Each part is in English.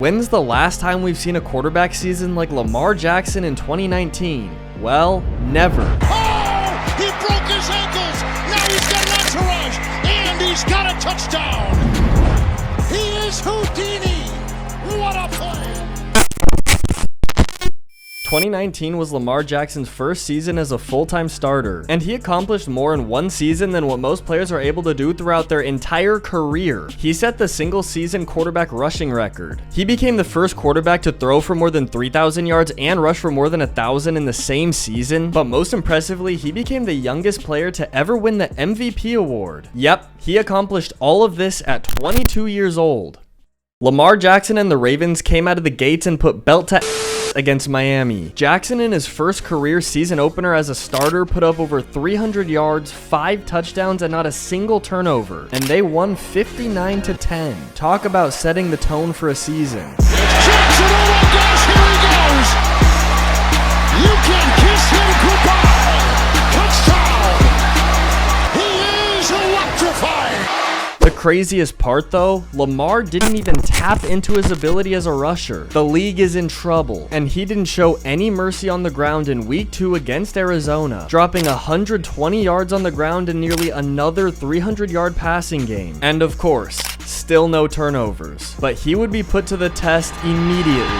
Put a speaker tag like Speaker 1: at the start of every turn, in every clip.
Speaker 1: When's the last time we've seen a quarterback season like Lamar Jackson in 2019? Well, never.
Speaker 2: Oh! He broke his ankles! Now he's got an entourage! And he's got a touchdown! He is Houdini! What a play!
Speaker 1: 2019 was Lamar Jackson's first season as a full-time starter, and he accomplished more in one season than what most players are able to do throughout their entire career. He set the single-season quarterback rushing record. He became the first quarterback to throw for more than 3,000 yards and rush for more than 1,000 in the same season, but most impressively, he became the youngest player to ever win the MVP award. Yep, he accomplished all of this at 22 years old. Lamar Jackson and the Ravens came out of the gates and put belt to against Miami. Jackson in his first career season opener as a starter put up over 300 yards, 5 touchdowns, and not a single turnover, and they won 59-10. Talk about setting the tone for a season.
Speaker 2: Jackson, oh my gosh, here he goes! You can kiss him goodbye! Touchdown! He is electrifying!
Speaker 1: The craziest part though, Lamar didn't even tap into his ability as a rusher. The league is in trouble, and he didn't show any mercy on the ground in week 2 against Arizona, dropping 120 yards on the ground in nearly another 300-yard passing game. And of course, still no turnovers. But he would be put to the test immediately.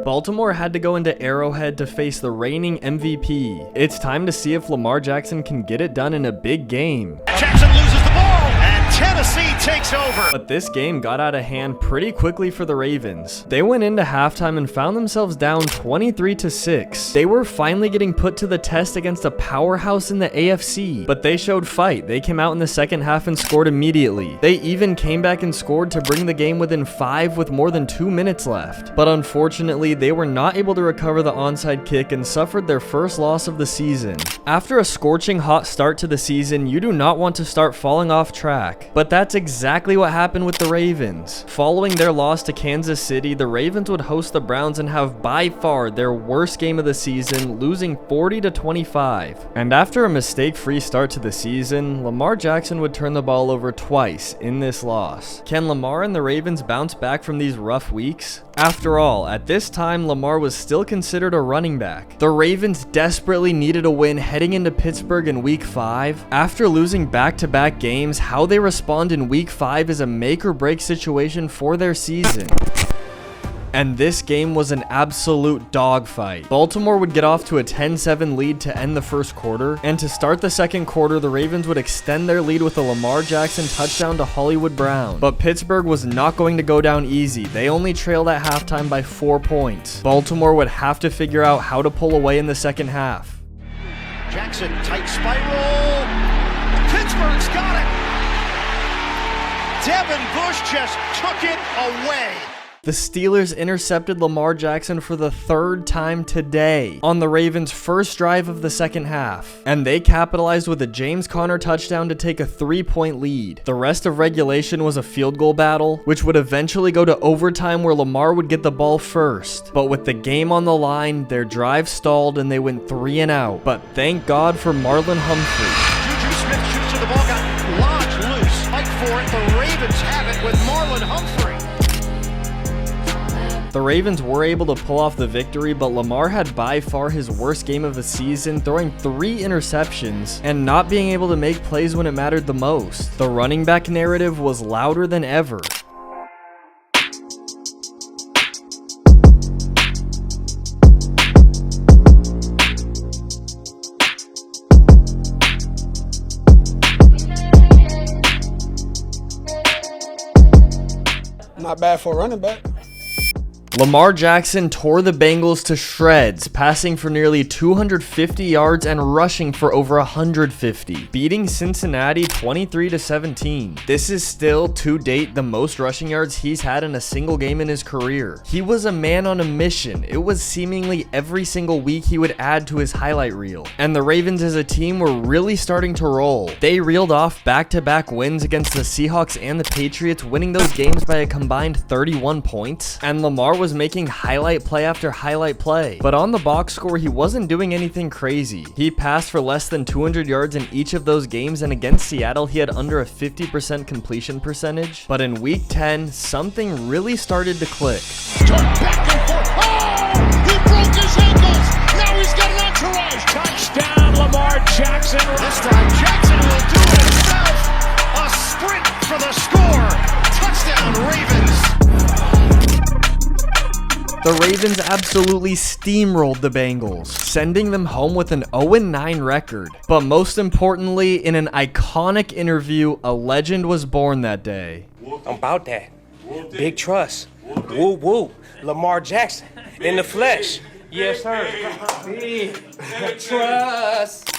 Speaker 1: Baltimore had to go into Arrowhead to face the reigning MVP. It's time to see if Lamar Jackson can get it done in a big game.
Speaker 3: Jackson loses the ball, and Tennessee takes over.
Speaker 1: But this game got out of hand pretty quickly for the Ravens. They went into halftime and found themselves down 23-6. They were finally getting put to the test against a powerhouse in the AFC, but they showed fight. They came out in the second half and scored immediately. They even came back and scored to bring the game within 5 with more than 2 minutes left. But unfortunately, they were not able to recover the onside kick and suffered their first loss of the season. After a scorching hot start to the season, you do not want to start falling off track. But that's exactly what happened with the Ravens. Following their loss to Kansas City, the Ravens would host the Browns and have by far their worst game of the season, losing 40-25. And after a mistake-free start to the season, Lamar Jackson would turn the ball over twice in this loss. Can Lamar and the Ravens bounce back from these rough weeks? After all, at this time, Lamar was still considered a running back. The Ravens desperately needed a win heading into Pittsburgh in Week 5. After losing back-to-back games, how they respond in Week 5 is a make-or-break situation for their season. And this game was an absolute dogfight. Baltimore would get off to a 10-7 lead to end the first quarter, and to start the second quarter, the Ravens would extend their lead with a Lamar Jackson touchdown to Hollywood Brown. But Pittsburgh was not going to go down easy. They only trailed at halftime by 4 points. Baltimore would have to figure out how to pull away in the second half.
Speaker 3: Jackson, tight spiral. Pittsburgh's got it. Devin Bush just took it away.
Speaker 1: The Steelers intercepted Lamar Jackson for the 3rd time today on the Ravens' first drive of the second half, and they capitalized with a James Conner touchdown to take a 3-point lead. The rest of regulation was a field goal battle, which would eventually go to overtime where Lamar would get the ball first. But with the game on the line, their drive stalled and they went 3 and out. But thank God for Marlon Humphrey.
Speaker 3: Juju Smith shoots to the ball, got lodged loose. Fight for it. The Ravens have it with Marlon Humphrey.
Speaker 1: The Ravens were able to pull off the victory, but Lamar had by far his worst game of the season, throwing 3 interceptions and not being able to make plays when it mattered the most. The running back narrative was louder than ever.
Speaker 4: Not bad for a running back.
Speaker 1: Lamar Jackson tore the Bengals to shreds, passing for nearly 250 yards and rushing for over 150, beating Cincinnati 23-17. This is still, to date, the most rushing yards he's had in a single game in his career. He was a man on a mission. It was seemingly every single week he would add to his highlight reel. And the Ravens as a team were really starting to roll. They reeled off back-to-back wins against the Seahawks and the Patriots, winning those games by a combined 31 points, and Lamar was was making highlight play after highlight play, but on the box score, he wasn't doing anything crazy. He passed for less than 200 yards in each of those games, and against Seattle, he had under a 50% completion percentage. But in week 10, something really started to click.
Speaker 2: Back and forth. Oh! He broke his ankles. Now he's got an entourage. Touchdown, Lamar Jackson.
Speaker 3: This time Jackson will do it himself. A sprint for the score. Touchdown, Ravens.
Speaker 1: The Ravens absolutely steamrolled the Bengals, sending them home with an 0-9 record. But most importantly, in an iconic interview, a legend was born that day.
Speaker 4: I'm about that. Big trust. Woo woo. Lamar Jackson in the flesh. Yes, sir. Big trust.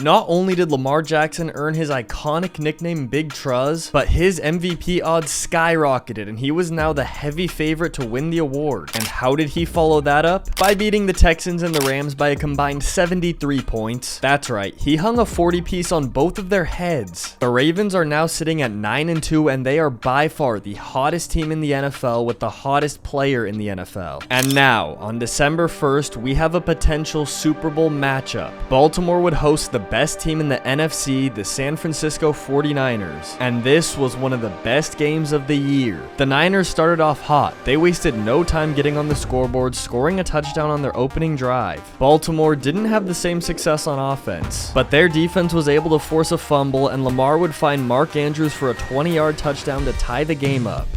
Speaker 1: Not only did Lamar Jackson earn his iconic nickname Big Truz, but his MVP odds skyrocketed and he was now the heavy favorite to win the award. And how did he follow that up? By beating the Texans and the Rams by a combined 73 points. That's right, he hung a 40-piece on both of their heads. The Ravens are now sitting at 9-2 and they are by far the hottest team in the NFL with the hottest player in the NFL. And now, on December 1st, we have a potential Super Bowl matchup. Baltimore would host the best team in the NFC, the San Francisco 49ers, and this was one of the best games of the year. The Niners started off hot. They wasted no time getting on the scoreboard, scoring a touchdown on their opening drive. Baltimore didn't have the same success on offense, but their defense was able to force a fumble, and Lamar would find Mark Andrews for a 20-yard touchdown to tie the game up.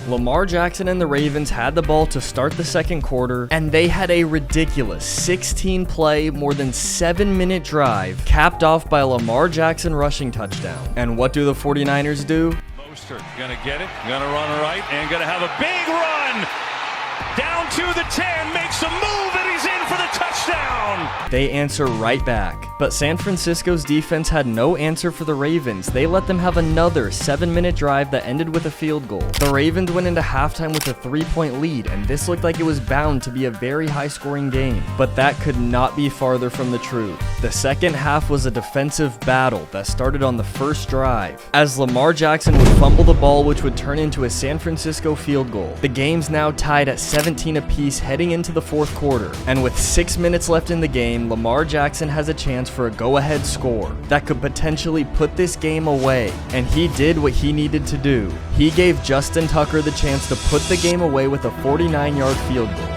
Speaker 1: Lamar Jackson and the Ravens had the ball to start the second quarter, and they had a ridiculous 16-play, more than 7-minute drive, capped off by a Lamar Jackson rushing touchdown. And what do the 49ers do?
Speaker 5: Mostert gonna get it, gonna run right, and gonna have a big run! Down to the 10, makes a move, and he's in for the touchdown!
Speaker 1: They answer right back. But San Francisco's defense had no answer for the Ravens. They let them have another 7-minute drive that ended with a field goal. The Ravens went into halftime with a 3-point lead, and this looked like it was bound to be a very high-scoring game. But that could not be farther from the truth. The second half was a defensive battle that started on the first drive, as Lamar Jackson would fumble the ball, which would turn into a San Francisco field goal. The game's now tied at 17 apiece heading into the fourth quarter, and with 6 minutes left in the game, Lamar Jackson has a chance for a go-ahead score that could potentially put this game away, and he did what he needed to do. He gave Justin Tucker the chance to put the game away with a 49-yard field goal.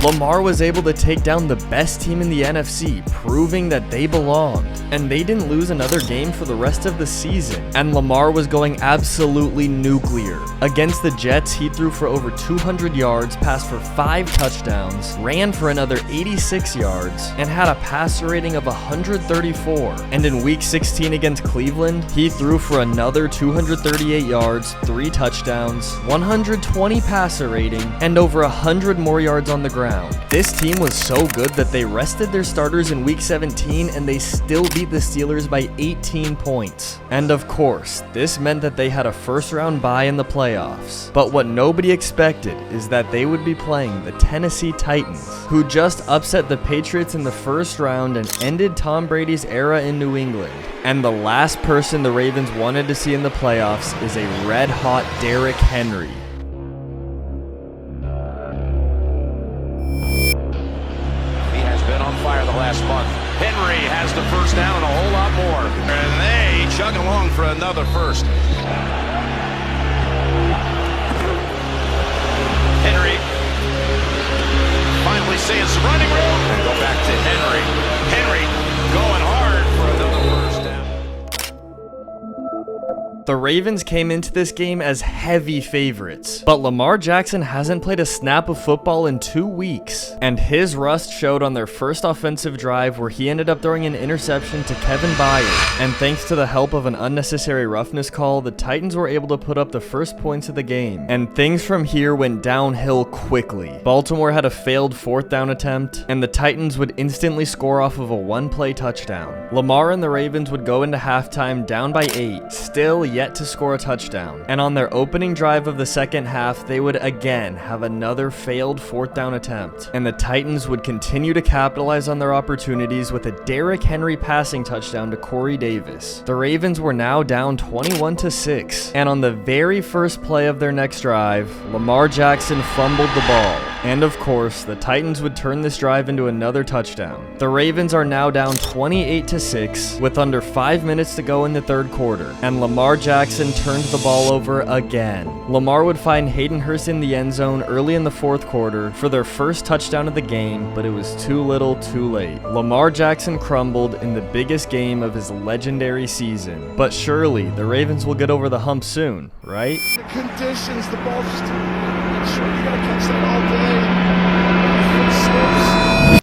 Speaker 1: Lamar was able to take down the best team in the NFC, proving that they belonged. And they didn't lose another game for the rest of the season. And Lamar was going absolutely nuclear. Against the Jets, he threw for over 200 yards, passed for 5 touchdowns, ran for another 86 yards, and had a passer rating of 134. And in Week 16 against Cleveland, he threw for another 238 yards, 3 touchdowns, 120 passer rating, and over 100 more yards on the ground. This team was so good that they rested their starters in Week 17 and they still beat the Steelers by 18 points. And of course, this meant that they had a first-round bye in the playoffs. But what nobody expected is that they would be playing the Tennessee Titans, who just upset the Patriots in the first round and ended Tom Brady's era in New England. And the last person the Ravens wanted to see in the playoffs is a red-hot Derrick Henry.
Speaker 6: Last month. Henry has the first down and a whole lot more. And they chug along for another first. Henry finally seeing some running room. And go back to Henry. Henry going hard for another first down.
Speaker 1: The Ravens came into this game as heavy favorites, but Lamar Jackson hasn't played a snap of football in 2 weeks, and his rust showed on their first offensive drive where he ended up throwing an interception to Kevin Byard, and thanks to the help of an unnecessary roughness call, the Titans were able to put up the first points of the game, and things from here went downhill quickly. Baltimore had a failed 4th down attempt, and the Titans would instantly score off of a 1-play touchdown. Lamar and the Ravens would go into halftime down by 8, still yet to score a touchdown, and on their opening drive of the second half, they would again have another failed 4th down attempt, and the Titans would continue to capitalize on their opportunities with a Derrick Henry passing touchdown to Corey Davis. The Ravens were now down 21-6, and on the very first play of their next drive, Lamar Jackson fumbled the ball, and of course, the Titans would turn this drive into another touchdown. The Ravens are now down 28-6 with under 5 minutes to go in the third quarter, and Lamar Jackson turned the ball over again. Lamar would find Hayden Hurst in the end zone early in the fourth quarter for their first touchdown of the game, but it was too little too late. Lamar Jackson crumbled in the biggest game of his legendary season, but surely the Ravens will get over the hump soon, right?
Speaker 2: The conditions, the ball just, sure, you gotta catch that all day. Foot slips.